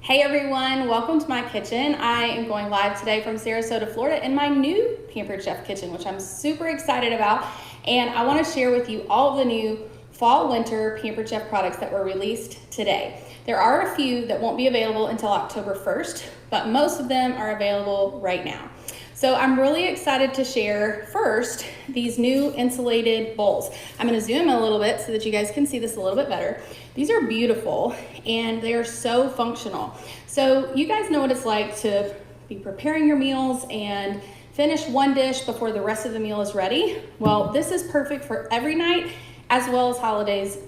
Hey everyone, welcome to my kitchen. I am going live today from Sarasota, Florida in my new Pampered Chef kitchen, which I'm super excited about. And I want to share with you all of the new fall winter Pampered Chef products that were released today. There are a few that won't be available until October 1st, but most of them are available right now. So I'm really excited to share first these new insulated bowls. I'm going to zoom in a little bit so that you guys can see this a little bit better. These are beautiful and they are so functional. So you guys know what it's like to be preparing your meals and finish one dish before the rest of the meal is ready. Well, this is perfect for every night as well as holidays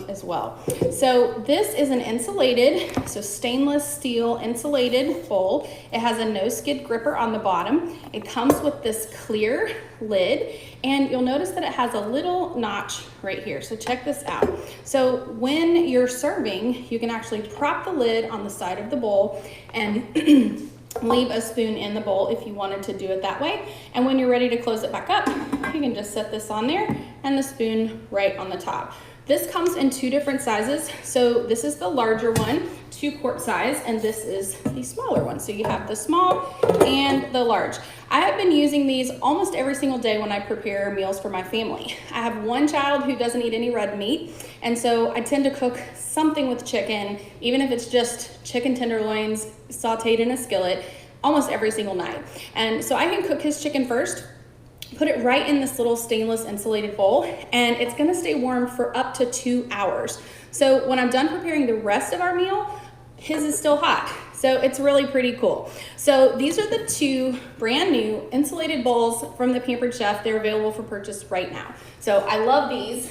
as well. So this is an insulated, so stainless steel insulated bowl. It has a no skid gripper on the bottom. It comes with this clear lid, and you'll notice that it has a little notch right here. So check this out. So when you're serving, you can actually prop the lid on the side of the bowl and leave a spoon in the bowl if you wanted to do it that way. And when you're ready to close it back up, you can just set this on there and the spoon right on the top. This comes in two different sizes. So this is the larger one, 2-quart size, and this is the smaller one. So you have the small and the large. I have been using these almost every single day when I prepare meals for my family. I have one child who doesn't eat any red meat, and so I tend to cook something with chicken, even if it's just chicken tenderloins sauteed in a skillet, almost every single night. And so I can cook his chicken first, put it right in this little stainless insulated bowl, and it's gonna stay warm for up to 2 hours. So when I'm done preparing the rest of our meal, his is still hot. So it's really pretty cool. So these are the two brand new insulated bowls from the Pampered Chef. They're available for purchase right now. So I love these.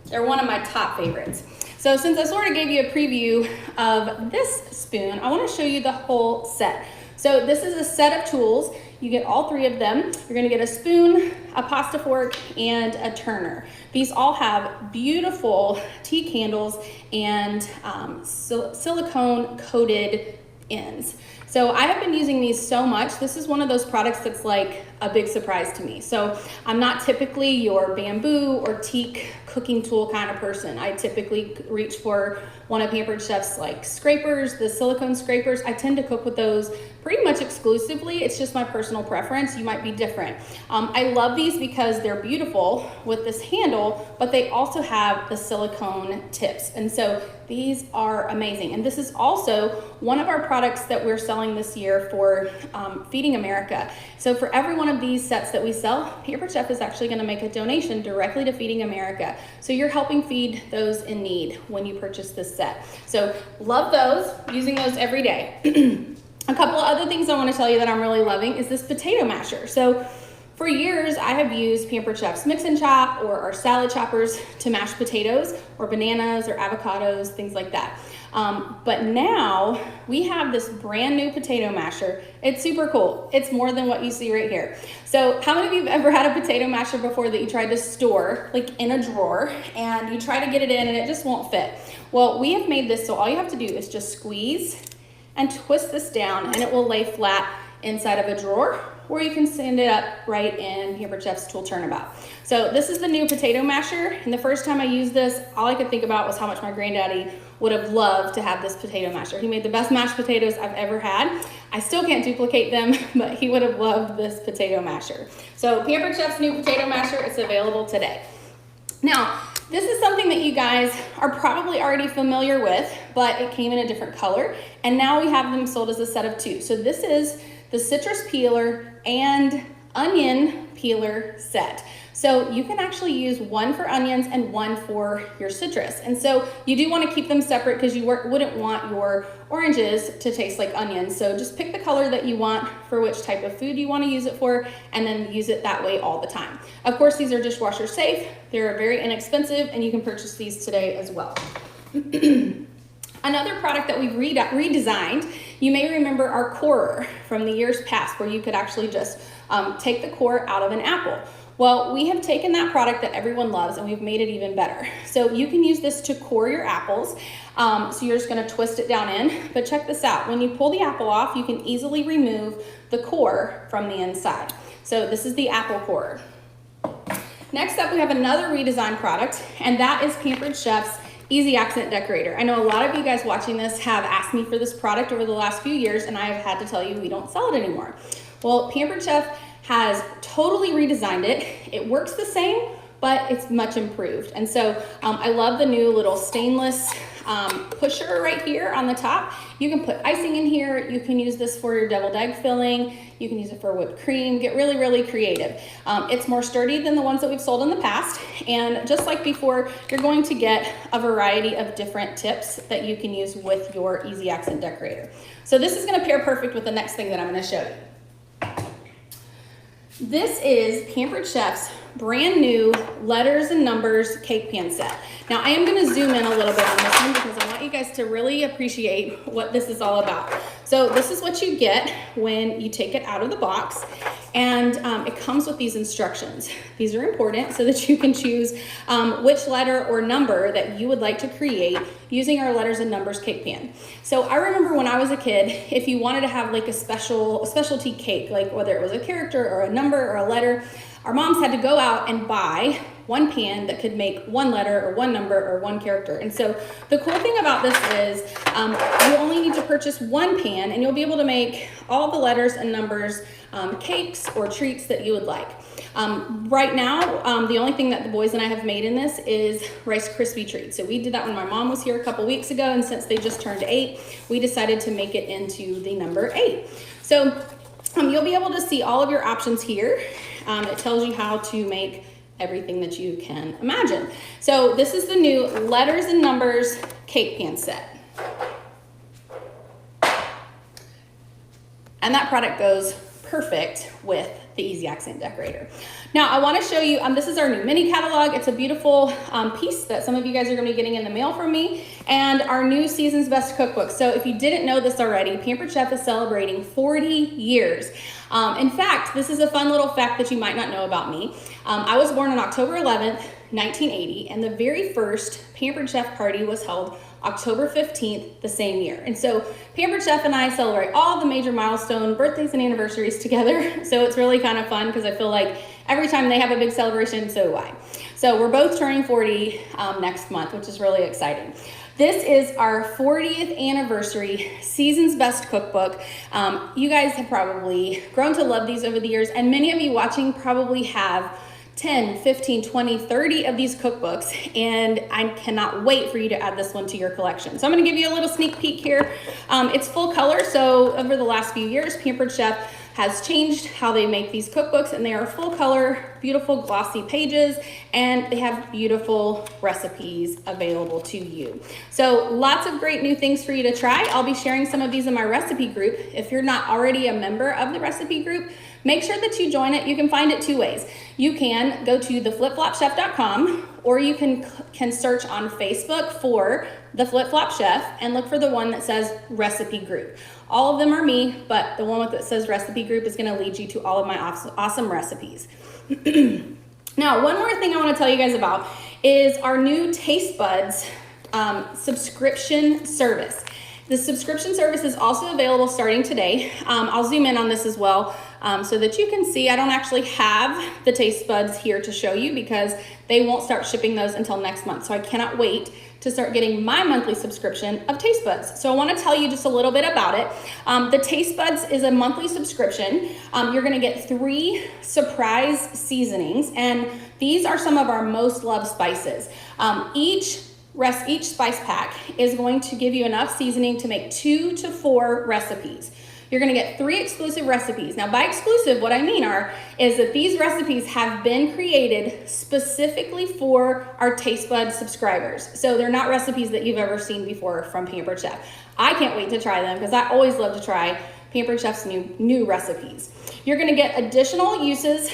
They're one of my top favorites. So since I sort of gave you a preview of this spoon, I want to show you the whole set. So this is a set of tools. You get all three of them. You're gonna get a spoon, a pasta fork, and a turner. These all have beautiful tea candles and silicone coated ends. So I have been using these so much. This is one of those products that's like a big surprise to me. So I'm not typically your bamboo or teak cooking tool kind of person. I typically reach for one of Pampered Chef's like scrapers, the silicone scrapers. I tend to cook with those pretty much exclusively. It's just my personal preference. You might be different. I love these because they're beautiful with this handle, but they also have the silicone tips. And so these are amazing. And this is also one of our products that we're selling this year for Feeding America. So for every one of these sets that we sell, Pampered Chef is actually gonna make a donation directly to Feeding America. So you're helping feed those in need when you purchase this set. So love those, using those every day. A couple of other things I want to tell you that I'm really loving is this potato masher. So for years, I have used Pampered Chef's Mix and Chop or our salad choppers to mash potatoes or bananas or avocados, things like that. But now we have this brand new potato masher. It's super cool. It's more than what you see right here. So how many of you have ever had a potato masher before that you tried to store like in a drawer and you try to get it in and it just won't fit? Well, we have made this so all you have to do is just squeeze and twist this down and it will lay flat inside of a drawer, or you can stand it up right in Pampered Chef's tool turnabout. So this is the new potato masher, and the first time I used this, all I could think about was how much my granddaddy would have loved to have this potato masher. He made the best mashed potatoes I've ever had. I still can't duplicate them, but he would have loved this potato masher. So Pampered Chef's new potato masher, it's available today. Now, this is something that you guys are probably already familiar with, but it came in a different color, and now we have them sold as a set of two. So this is the citrus peeler and onion peeler set. So you can actually use one for onions and one for your citrus. And so you do want to keep them separate because you wouldn't want your oranges to taste like onions. So just pick the color that you want for which type of food you want to use it for, and then use it that way all the time. Of course, these are dishwasher safe. They're very inexpensive, and you can purchase these today as well. Another product that we've redesigned, you may remember our corer from the years past where you could actually just take the core out of an apple. Well, we have taken that product that everyone loves and we've made it even better. So you can use this to core your apples. So you're just gonna twist it down in, but check this out. When you pull the apple off, you can easily remove the core from the inside. So this is the apple corer. Next up, we have another redesigned product, and that is Pampered Chef's Easy Accent Decorator. I know a lot of you guys watching this have asked me for this product over the last few years, and I have had to tell you we don't sell it anymore. Well, Pampered Chef has totally redesigned it. It works the same, but it's much improved. And so I love the new little stainless pusher right here on the top. You can put icing in here. You can use this for your deviled egg filling. You can use it for whipped cream. Get really, really creative. It's more sturdy than the ones that we've sold in the past. And just like before, you're going to get a variety of different tips that you can use with your Easy Accent Decorator. So this is gonna pair perfect with the next thing that I'm gonna show you. This is Pampered Chef's brand new letters and numbers cake pan set. Now I am going to zoom in a little bit on this one because I want you guys to really appreciate what this is all about. So this is what you get when you take it out of the box, and it comes with these instructions. These are important so that you can choose which letter or number that you would like to create using our letters and numbers cake pan. So I remember when I was a kid, if you wanted to have like a specialty cake, like whether it was a character or a number or a letter, our moms had to go out and buy one pan that could make one letter or one number or one character. And so the cool thing about this is you only need to purchase one pan and you'll be able to make all the letters and numbers cakes or treats that you would like. Right now, the only thing that the boys and I have made in this is Rice Krispie treats. So we did that when my mom was here a couple weeks ago, and since they just turned 8, we decided to make it into the number 8. So you'll be able to see all of your options here. It tells you how to make everything that you can imagine. So this is the new letters and numbers cake pan set. And that product goes perfect with the Easy Accent Decorator. Now I want to show you, this is our new mini catalog. It's a beautiful piece that some of you guys are going to be getting in the mail from me, and our new Season's Best Cookbook. So if you didn't know this already, Pampered Chef is celebrating 40 years. In fact, this is a fun little fact that you might not know about me. I was born on October 11th, 1980, and the very first Pampered Chef party was held October 15th the same year. And so Pampered Chef and I celebrate all the major milestone birthdays and anniversaries together. So it's really kind of fun because I feel like every time they have a big celebration, so do I. So we're both turning 40 next month, which is really exciting. This is our 40th anniversary Season's Best Cookbook. You guys have probably grown to love these over the years, and many of you watching probably have 10, 15, 20, 30 of these cookbooks, and I cannot wait for you to add this one to your collection. So I'm going to give you a little sneak peek here. It's full color, so over the last few years, Pampered Chef has changed how they make these cookbooks, and they are full color, beautiful glossy pages, and they have beautiful recipes available to you. So lots of great new things for you to try. I'll be sharing some of these in my recipe group. If you're not already a member of the recipe group, make sure that you join it. You can find it 2 ways. You can go to theflipflopchef.com, or you can search on Facebook for The Flip Flop Chef and look for the one that says recipe group. All of them are me, but the one that says recipe group is going to lead you to all of my awesome recipes. Now, one more thing I want to tell you guys about is our new Taste Buds subscription service. The subscription service is also available starting today. I'll zoom in on this as well so that you can see. I don't actually have the Taste Buds here to show you because they won't start shipping those until next month. So I cannot wait to start getting my monthly subscription of Taste Buds. So I want to tell you just a little bit about it. The Taste Buds is a monthly subscription. You're going to get 3 surprise seasonings, and these are some of our most loved spices. Each spice pack is going to give you enough seasoning to make 2 to 4 recipes. You're going to get 3 exclusive recipes. Now, by exclusive, what I mean is that these recipes have been created specifically for our Taste Bud subscribers. So they're not recipes that you've ever seen before from Pampered Chef. I can't wait to try them because I always love to try Pampered Chef's new recipes. You're going to get additional uses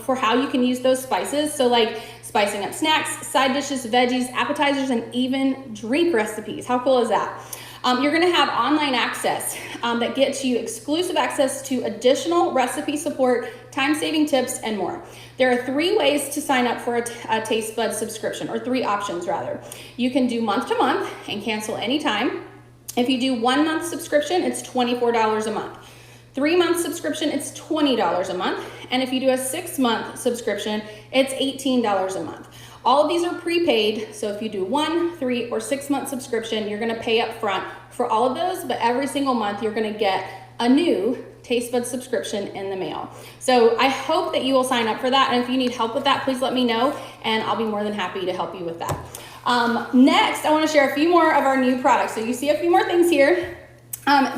for how you can use those spices. So like spicing up snacks, side dishes, veggies, appetizers, and even drink recipes. How cool is that? You're going to have online access that gets you exclusive access to additional recipe support, time-saving tips, and more. There are 3 ways to sign up for a Taste Bud subscription, or 3 options rather. You can do month to month and cancel anytime. If you do 1 month subscription, it's $24 a month. 3 month subscription, it's $20 a month. And if you do a 6 month subscription, it's $18 a month. All of these are prepaid, so if you do 1, 3, or 6 month subscription, you're gonna pay up front for all of those, but every single month you're gonna get a new taste bud subscription in the mail. So I hope that you will sign up for that, and if you need help with that, please let me know, and I'll be more than happy to help you with that. Next, I wanna share a few more of our new products. So you see a few more things here.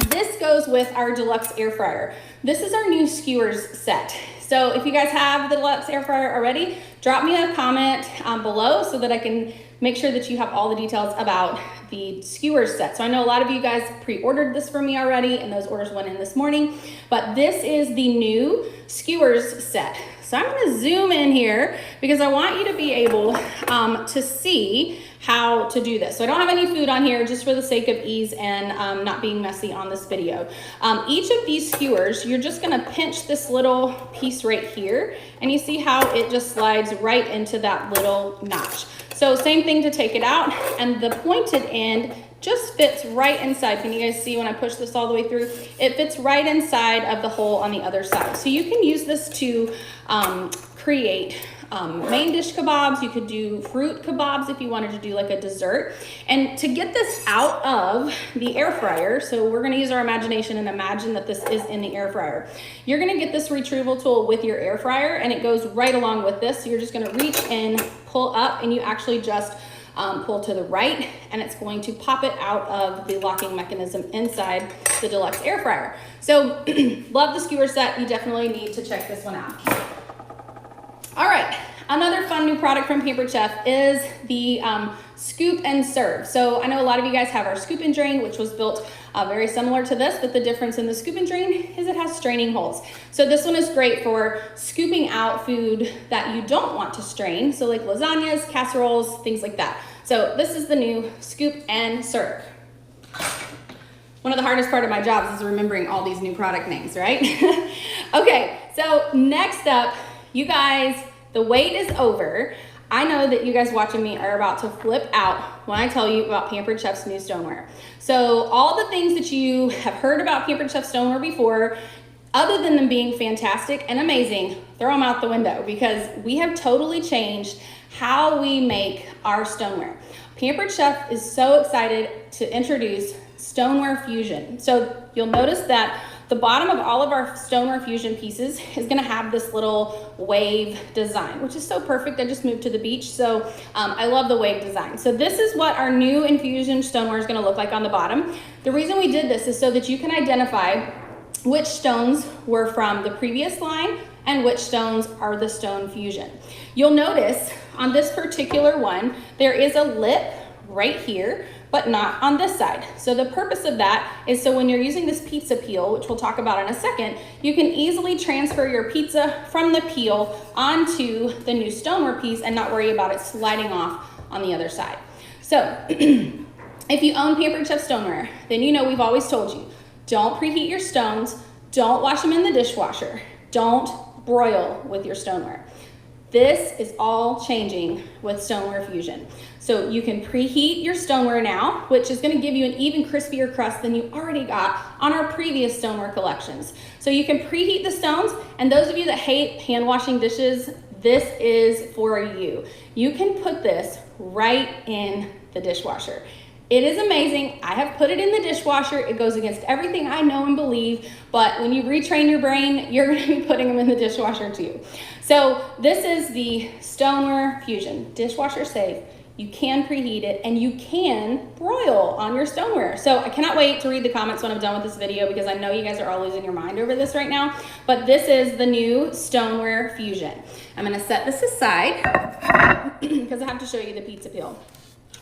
This goes with our deluxe air fryer. This is our new skewers set. So if you guys have the deluxe air fryer already, drop me a comment below so that I can make sure that you have all the details about the skewers set. So I know a lot of you guys pre-ordered this for me already, and those orders went in this morning, but this is the new skewers set. So I'm gonna zoom in here because I want you to be able to see how to do this. So I don't have any food on here just for the sake of ease and not being messy on this video. Each of these skewers, you're just gonna pinch this little piece right here, and you see how it just slides right into that little notch. So same thing to take it out, and the pointed end just fits right inside. Can you guys see when I push this all the way through? It fits right inside of the hole on the other side. So you can use this to create main dish kebabs. You could do fruit kebabs if you wanted to do like a dessert. And to get this out of the air fryer, so we're gonna use our imagination and imagine that this is in the air fryer. You're gonna get this retrieval tool with your air fryer, and it goes right along with this. So you're just gonna reach in, pull up, and you actually just pull to the right, and it's going to pop it out of the locking mechanism inside the deluxe air fryer. So love the skewer set. You definitely need to check this one out. All right, another fun new product from Pampered Chef is the scoop and serve. So I know a lot of you guys have our scoop and drain, which was built very similar to this, but the difference in the scoop and drain is it has straining holes. So this one is great for scooping out food that you don't want to strain. So like lasagnas, casseroles, things like that. So this is the new scoop and serve. One of the hardest part of my jobs is remembering all these new product names, right? Okay, so next up, you guys, the wait is over. I know that you guys watching me are about to flip out when I tell you about Pampered Chef's new stoneware. So all the things that you have heard about Pampered Chef stoneware before, other than them being fantastic and amazing, throw them out the window because we have totally changed how we make our stoneware. Pampered Chef is so excited to introduce Stoneware Fusion. So you'll notice that the bottom of all of our Stoneware Fusion pieces is gonna have this little wave design, which is so perfect. I just moved to the beach, so I love the wave design. So this is what our new infusion stoneware is gonna look like on the bottom. The reason we did this is so that you can identify which stones were from the previous line and which stones are the Stone Fusion. You'll notice on this particular one, there is a lip right here, but not on this side. So the purpose of that is so when you're using this pizza peel, which we'll talk about in a second, you can easily transfer your pizza from the peel onto the new stoneware piece and not worry about it sliding off on the other side. So if you own Pampered Chef stoneware, then you know we've always told you, don't preheat your stones, don't wash them in the dishwasher, don't broil with your stoneware. This is all changing with Stoneware Fusion. So you can preheat your stoneware now, which is gonna give you an even crispier crust than you already got on our previous stoneware collections. So you can preheat the stones, and those of you that hate hand washing dishes, this is for you. You can put this right in the dishwasher. It is amazing. I have put it in the dishwasher. It goes against everything I know and believe, but when you retrain your brain, you're gonna be putting them in the dishwasher too. So this is the Stoneware Fusion, dishwasher safe. You can preheat it and you can broil on your stoneware. So I cannot wait to read the comments when I'm done with this video because I know you guys are all losing your mind over this right now, but this is the new Stoneware Fusion. I'm gonna set this aside because I have to show you the pizza peel.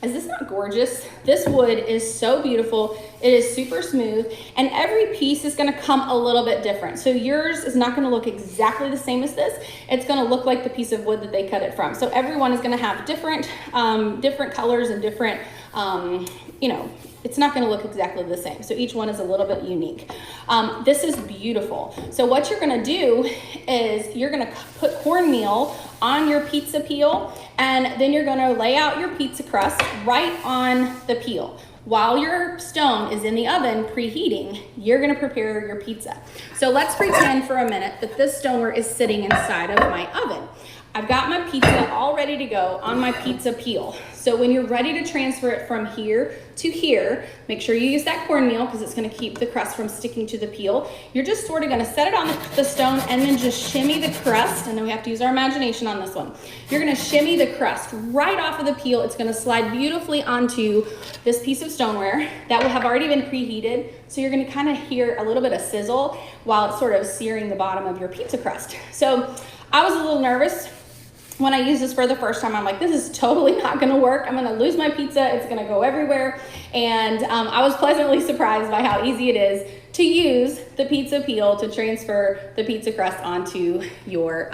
Is this not gorgeous? This wood is so beautiful. It is super smooth, and every piece is gonna come a little bit different. So yours is not gonna look exactly the same as this. It's gonna look like the piece of wood that they cut it from. So everyone is gonna have different colors and different, it's not gonna look exactly the same. So each one is a little bit unique. This is beautiful. So what you're gonna do is you're gonna put cornmeal on your pizza peel, and then you're gonna lay out your pizza crust right on the peel. While your stone is in the oven preheating, you're gonna prepare your pizza. So let's pretend for a minute that this stoneware is sitting inside of my oven. I've got my pizza all ready to go on my pizza peel. So when you're ready to transfer it from here to here, make sure you use that cornmeal because it's going to keep the crust from sticking to the peel. You're just sort of going to set it on the stone and then just shimmy the crust, and then we have to use our imagination on this one. You're going to shimmy the crust right off of the peel. It's going to slide beautifully onto this piece of stoneware that will have already been preheated. So you're going to kind of hear a little bit of sizzle while it's sort of searing the bottom of your pizza crust. So I was a little nervous when I used this for the first time. I'm like, this is totally not gonna work. I'm gonna lose my pizza. It's gonna go everywhere. And I was pleasantly surprised by how easy it is to use the pizza peel to transfer the pizza crust onto your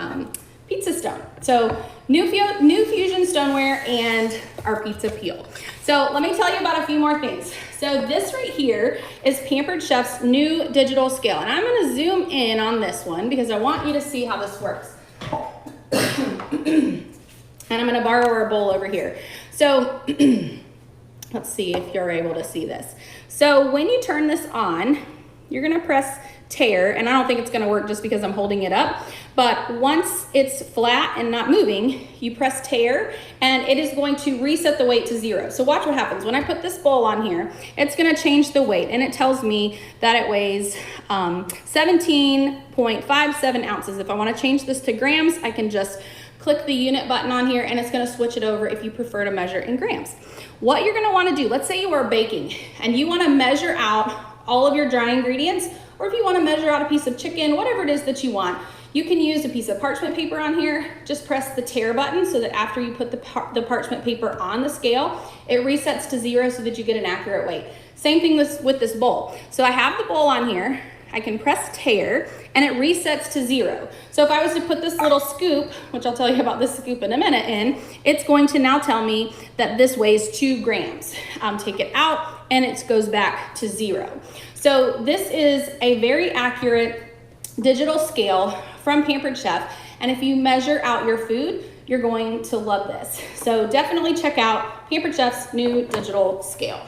pizza stone. So new Fusion stoneware and our pizza peel. So let me tell you about a few more things. So this right here is Pampered Chef's new digital scale. And I'm gonna zoom in on this one because I want you to see how this works. And I'm going to borrow our bowl over here. So let's see if you're able to see this. So when you turn this on, you're going to press tear, and I don't think it's going to work just because I'm holding it up, but once it's flat and not moving, you press tear and it is going to reset the weight to 0. So watch what happens. When I put this bowl on here, it's going to change the weight, and it tells me that it weighs 17.57 ounces. If I want to change this to grams, I can just click the unit button on here and it's going to switch it over if you prefer to measure in grams. What you're going to want to do, let's say you are baking and you want to measure out all of your dry ingredients, or if you want to measure out a piece of chicken, whatever it is that you want, you can use a piece of parchment paper on here. Just press the tear button so that after you put the parchment paper on the scale, it resets to 0 so that you get an accurate weight. Same thing with this bowl. So I have the bowl on here. I can press tear and it resets to 0. So if I was to put this little scoop, which I'll tell you about this scoop in a minute in, it's going to now tell me that this weighs 2 grams. Take it out and it goes back to 0. So this is a very accurate digital scale from Pampered Chef. And if you measure out your food, you're going to love this. So definitely check out Pampered Chef's new digital scale.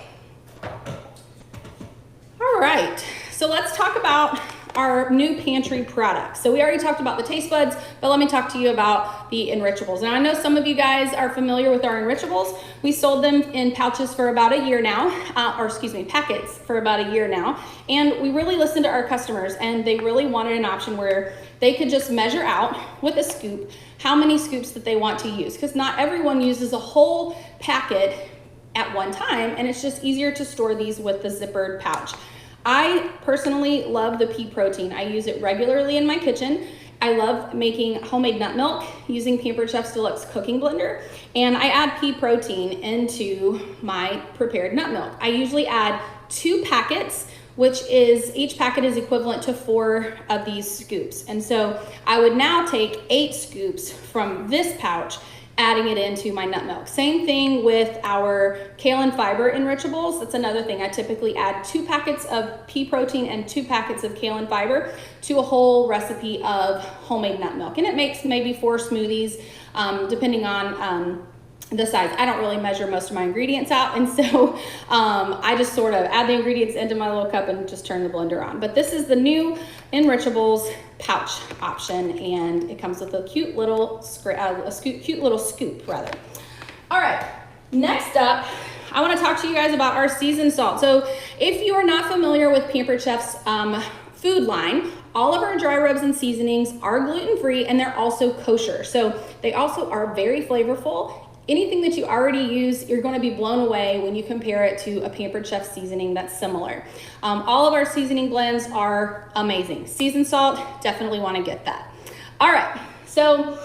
All right. So let's talk about our new pantry products. So we already talked about the taste buds, but let me talk to you about the Enrichables. Now I know some of you guys are familiar with our Enrichables. We sold them in pouches for about a year now, packets for about a year now. And we really listened to our customers, and they really wanted an option where they could just measure out with a scoop how many scoops that they want to use, because not everyone uses a whole packet at one time, and it's just easier to store these with the zippered pouch. I personally love the pea protein. I use it regularly in my kitchen. I love making homemade nut milk using Pampered Chef's Deluxe Cooking Blender, and I add pea protein into my prepared nut milk. I usually add 2 packets, which is, each packet is equivalent to 4 of these scoops. And so I would now take 8 scoops from this pouch, adding it into my nut milk. Same thing with our kale and fiber Enrichables. That's another thing. I typically add 2 packets of pea protein and 2 packets of kale and fiber to a whole recipe of homemade nut milk. And it makes maybe 4 smoothies, depending on the size. I don't really measure most of my ingredients out, and so I just sort of add the ingredients into my little cup and just turn the blender on. But this is the new Enrichables pouch option, and it comes with a cute little scoop. All right, next up, I want to talk to you guys about our seasoned salt. So if you are not familiar with Pampered Chef's food line, all of our dry rubs and seasonings are gluten-free, and they're also kosher. So they also are very flavorful. Anything that you already use, you're going to be blown away when you compare it to a Pampered Chef seasoning that's similar. All of our seasoning blends are amazing. Seasoned salt, definitely want to get that. All right, so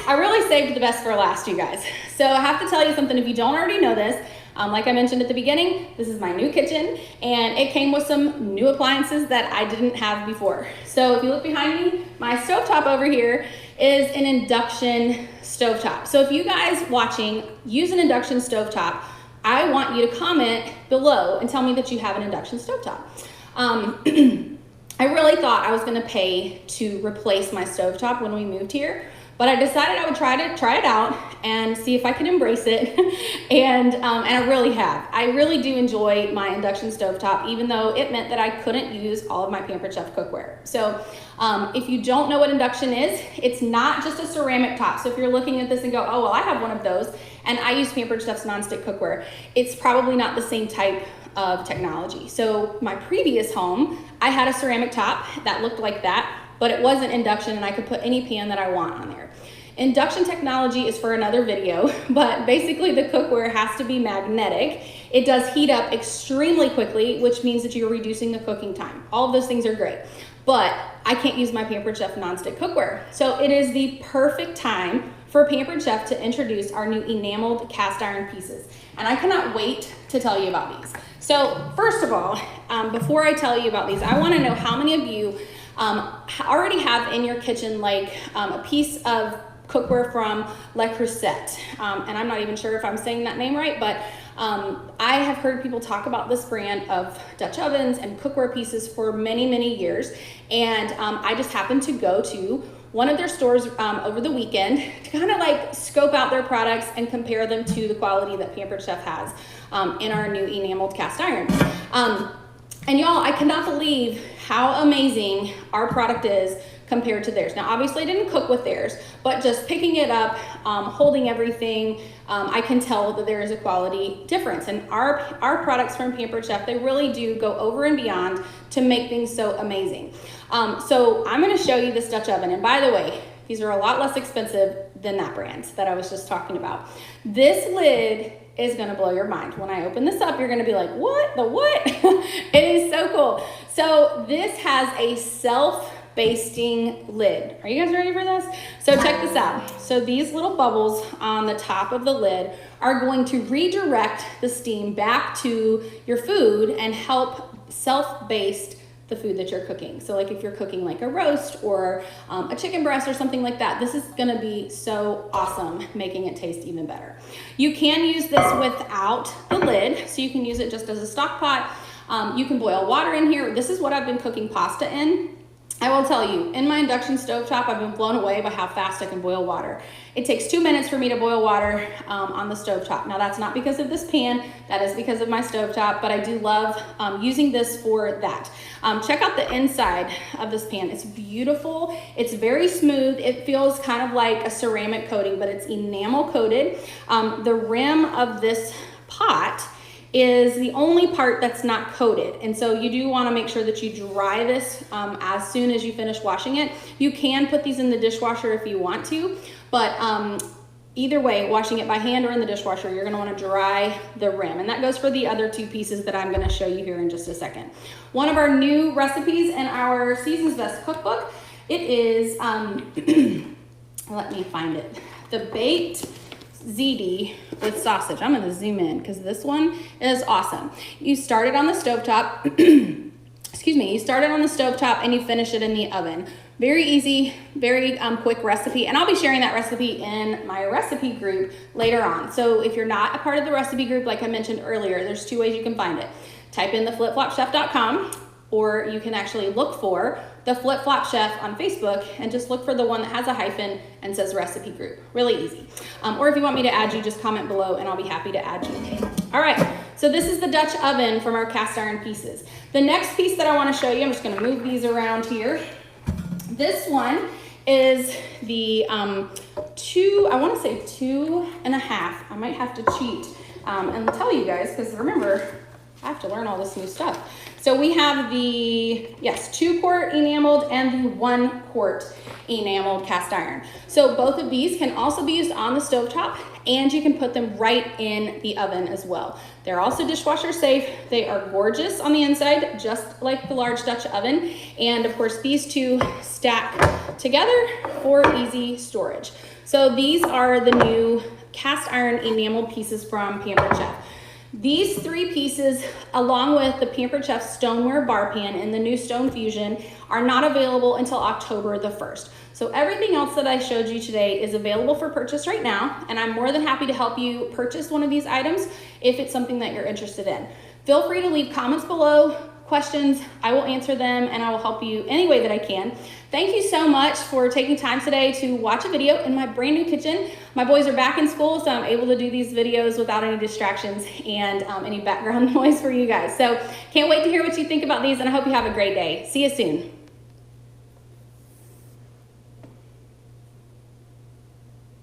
I really saved the best for last, you guys. So I have to tell you something, if you don't already know this, like I mentioned at the beginning, this is my new kitchen, and it came with some new appliances that I didn't have before. So if you look behind me, my stovetop over here is an induction stovetop. So if you guys watching use an induction stovetop, I want you to comment below and tell me that you have an induction stovetop. I really thought I was gonna pay to replace my stovetop when we moved here, But I decided I would try it out and see if I could embrace it. and I really have. I really do enjoy my induction stovetop, even though it meant that I couldn't use all of my Pampered Chef cookware. So if you don't know what induction is, it's not just a ceramic top. So if you're looking at this and go, oh, well, I have one of those and I use Pampered Chef's nonstick cookware, it's probably not the same type of technology. So my previous home, I had a ceramic top that looked like that, but it wasn't induction and I could put any pan that I want on there. Induction technology is for another video, but basically the cookware has to be magnetic. It does heat up extremely quickly, which means that you're reducing the cooking time. All of those things are great, but I can't use my Pampered Chef nonstick cookware. So it is the perfect time for Pampered Chef to introduce our new enameled cast iron pieces. And I cannot wait to tell you about these. So first of all, before I tell you about these, I wanna know how many of you already have in your kitchen like a piece of cookware from Le Creuset. And I'm not even sure if I'm saying that name right, but I have heard people talk about this brand of Dutch ovens and cookware pieces for many, many years. And I just happened to go to one of their stores over the weekend to kind of like scope out their products and compare them to the quality that Pampered Chef has in our new enameled cast iron. And y'all, I cannot believe how amazing our product is compared to theirs. Now, obviously I didn't cook with theirs, but just picking it up, holding everything, I can tell that there is a quality difference. And our products from Pampered Chef, they really do go over and beyond to make things so amazing. So I'm gonna show you this Dutch oven. And by the way, these are a lot less expensive than that brand that I was just talking about. This lid is gonna blow your mind. When I open this up, you're gonna be like, what, the what? It is so cool. So this has a self-basting lid. Are you guys ready for this? So check this out. So these little bubbles on the top of the lid are going to redirect the steam back to your food and help self-baste the food that you're cooking. So like if you're cooking like a roast or a chicken breast or something like that, this is gonna be so awesome, making it taste even better. You can use this without the lid, so you can use it just as a stock pot. You can boil water in here. This is what I've been cooking pasta in. I will tell you, in my induction stovetop, I've been blown away by how fast I can boil water. It takes 2 minutes for me to boil water on the stovetop. Now that's not because of this pan, that is because of my stovetop, but I do love using this for that. Check out the inside of this pan. It's beautiful. It's very smooth. It feels kind of like a ceramic coating, but it's enamel coated. The rim of this pot is the only part that's not coated. And so you do wanna make sure that you dry this as soon as you finish washing it. You can put these in the dishwasher if you want to, but either way, washing it by hand or in the dishwasher, you're gonna wanna dry the rim. And that goes for the other two pieces that I'm gonna show you here in just a second. One of our new recipes in our Season's Best cookbook, it is, let me find it, the baked ziti with sausage. I'm gonna zoom in because this one is awesome. You start it on the stovetop, excuse me, you start it on the stovetop and you finish it in the oven. Very easy, very quick recipe, and I'll be sharing that recipe in my recipe group later on. So if you're not a part of the recipe group, like I mentioned earlier, there's two ways you can find it. Type in theflipflopchef.com, or you can actually look for the Flip Flop Chef on Facebook and just look for the one that has a hyphen and says recipe group. Really easy. Or if you want me to add you, just comment below and I'll be happy to add you. All right, so this is the Dutch oven from our cast iron pieces. The next piece that I want to show you, I'm just going to move these around here. This one is the I want to say 2.5. I might have to cheat and tell you guys, because remember, I have to learn all this new stuff. So we have the, yes, 2-quart enameled and the 1-quart enameled cast iron. So both of these can also be used on the stovetop, and you can put them right in the oven as well. They're also dishwasher safe. They are gorgeous on the inside, just like the large Dutch oven. And of course, these two stack together for easy storage. So these are the new cast iron enameled pieces from Pampered Chef. These 3 pieces, along with the Pampered Chef Stoneware bar pan and the new Stone Fusion, are not available until October the 1st. So everything else that I showed you today is available for purchase right now, and I'm more than happy to help you purchase one of these items if it's something that you're interested in. Feel free to leave comments below, questions, I will answer them and I will help you any way that I can. Thank you so much for taking time today to watch a video in my brand new kitchen. My boys are back in school, so I'm able to do these videos without any distractions and any background noise for you guys. So can't wait to hear what you think about these, and I hope you have a great day. See you soon.